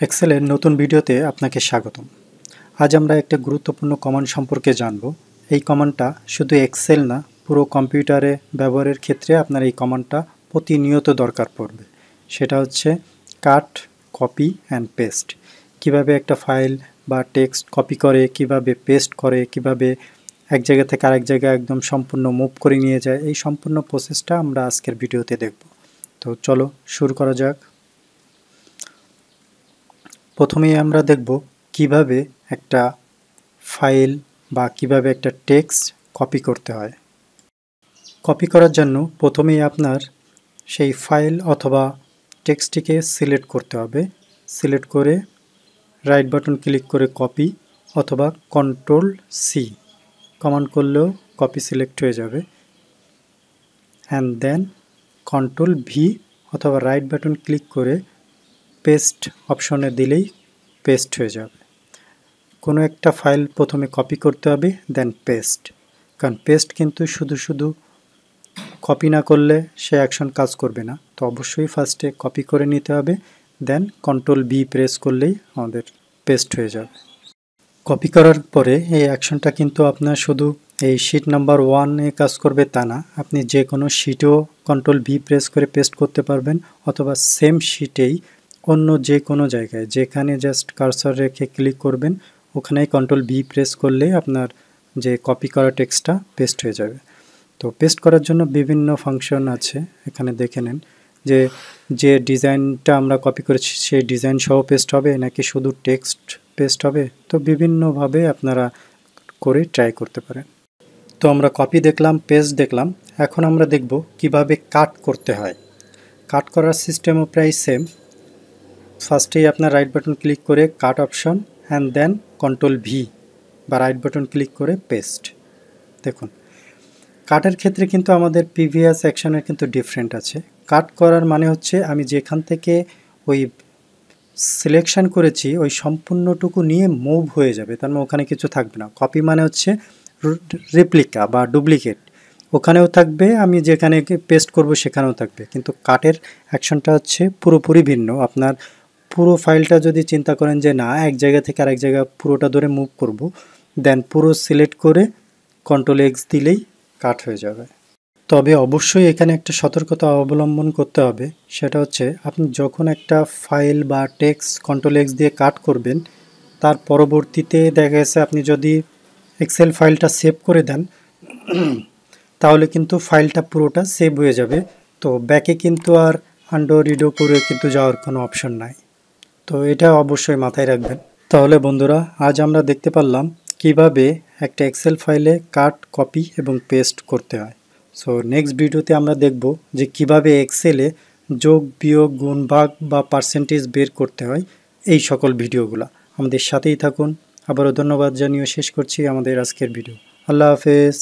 এক্সেলের নতুন ভিডিওতে আপনাকে স্বাগতম। আজ আমরা একটা গুরুত্বপূর্ণ কমান্ড সম্পর্কে জানব। এই কমান্ডটা শুধু এক্সেল না, পুরো কম্পিউটারে ব্যবহারের ক্ষেত্রে আপনার এই কমান্ডটা প্রতিনিয়ত দরকার পড়বে। সেটা হচ্ছে কাট, কপি অ্যান্ড পেস্ট। কিভাবে একটা ফাইল বা টেক্সট কপি করে, কিভাবে পেস্ট করে, কিভাবে এক জায়গা থেকে আরেক জায়গায় একদম সম্পূর্ণ মুভ করে নিয়ে যায়, এই সম্পূর্ণ প্রসেসটা আমরা আজকের ভিডিওতে দেখব। তো চলো শুরু করা যাক। প্রথমেই আমরা দেখব কিভাবে একটা ফাইল বা কিভাবে একটা টেক্সট কপি করতে হয়। কপি করার জন্য প্রথমেই আপনার সেই ফাইল অথবা টেক্সটটিকে সিলেক্ট করতে হবে। সিলেক্ট করে রাইট বাটন ক্লিক করে কপি অথবা কন্ট্রোল সি কমান্ড করলেও কপি সিলেক্ট হয়ে যাবে। অ্যান্ড দেন কন্ট্রোল ভি অথবা রাইট বাটন ক্লিক করে পেস্ট অপশনে দিলেই পেস্ট হয়ে যাবে। কোনো একটা ফাইল প্রথমে কপি করতে হবে, দেন পেস্ট। কারণ পেস্ট কিন্তু শুধু কপি না করলে সে অ্যাকশন কাজ করবে না। তো অবশ্যই ফার্স্টে কপি করে নিতে হবে, দেন কন্ট্রোল বি প্রেস করলেই আমাদের পেস্ট হয়ে যাবে। কপি করার পরে এই অ্যাকশনটা কিন্তু আপনার শুধু এই শিট নাম্বার 1-এ কাজ করবে তা না, আপনি যে কোনো শিটেও কন্ট্রোল ভি প্রেস করে পেস্ট করতে পারবেন, অথবা সেম শিটেই অন্য যে কোনো জায়গায় যেখানে জাস্ট কার্সর রেখে ক্লিক করবেন ওখানেই কন্ট্রোল ভি প্রেস করলেই আপনার যে কপি করা টেক্সটটা পেস্ট হয়ে যাবে। তো পেস্ট করার জন্য বিভিন্ন ফাংশন আছে, এখানে দেখে নেন যে ডিজাইনটা আমরা কপি করেছি সেই ডিজাইন সহ পেস্ট হবে নাকি শুধু টেক্সট পেস্ট হবে। তো বিভিন্নভাবে আপনারা করে ট্রাই করতে পারেন। তো আমরা কপি দেখলাম, পেস্ট দেখলাম, এখন আমরা দেখব কিভাবে কাট করতে হয়। কাট করার সিস্টেমও প্রায় সেম। ফার্স্টেই আপনার রাইট বাটন ক্লিক করে cut option and then control V বা রাইট বাটন ক্লিক করে পেস্ট। দেখুন কাটের ক্ষেত্রে কিন্তু আমাদের প্রিভিয়াস অ্যাকশনের কিন্তু ডিফারেন্ট আছে। কাট করার মানে হচ্ছে আমি যেখান থেকে ওই সিলেকশন করেছি ওই সম্পূর্ণটুকু নিয়ে মুভ হয়ে যাবে, তার মানে ওখানে কিছু থাকবে না। কপি মানে হচ্ছে রেপ্লিকা বা ডুপ্লিকেট, ওখানেও থাকবে, আমি যেখানে পেস্ট করব সেখানেও থাকবে। কিন্তু কাটের অ্যাকশনটা হচ্ছে পুরোপুরি ভিন্ন। আপনার পুরো ফাইলটা যদি চিন্তা করেন যে না এক জায়গা থেকে আরেক জায়গা পুরোটা ধরে মুভ করব, দেন পুরো সিলেক্ট করে কন্ট্রোল এক্স দিলেই কাট হয়ে যাবে। তবে অবশ্যই এখানে একটা সতর্কতা অবলম্বন করতে হবে, সেটা হচ্ছে আপনি যখন একটা ফাইল বা টেক্সট কন্ট্রোল এক্স দিয়ে কাট করবেন তার পরবর্তীতে দেখা গেছে আপনি যদি এক্সেল ফাইলটা সেভ করে দেন তাহলে কিন্তু ফাইলটা পুরোটা সেভ হয়ে যাবে। তো ব্যাকে কিন্তু আর আন্ডো রিডো করে কিন্তু যাওয়ার কোনো অপশন নাই। তো এটা অবশ্যই মাথায় রাখবেন। তাহলে বন্ধুরা আজ আমরা দেখতে পারলাম কিভাবে একটা এক্সেল ফাইলে কাট, কপি এবং পেস্ট করতে হয়। সো নেক্সট ভিডিওতে আমরা দেখব যে কিভাবে এক্সেলে যোগ, বিয়োগ, গুণ, ভাগ বা পার্সেন্টেজ বের করতে হয়, এই সকল ভিডিওগুলো। আমাদের সাথেই থাকুন। আবারও ধন্যবাদ জানিয়ে শেষ করছি আমাদের আজকের ভিডিও। আল্লাহ হাফেজ।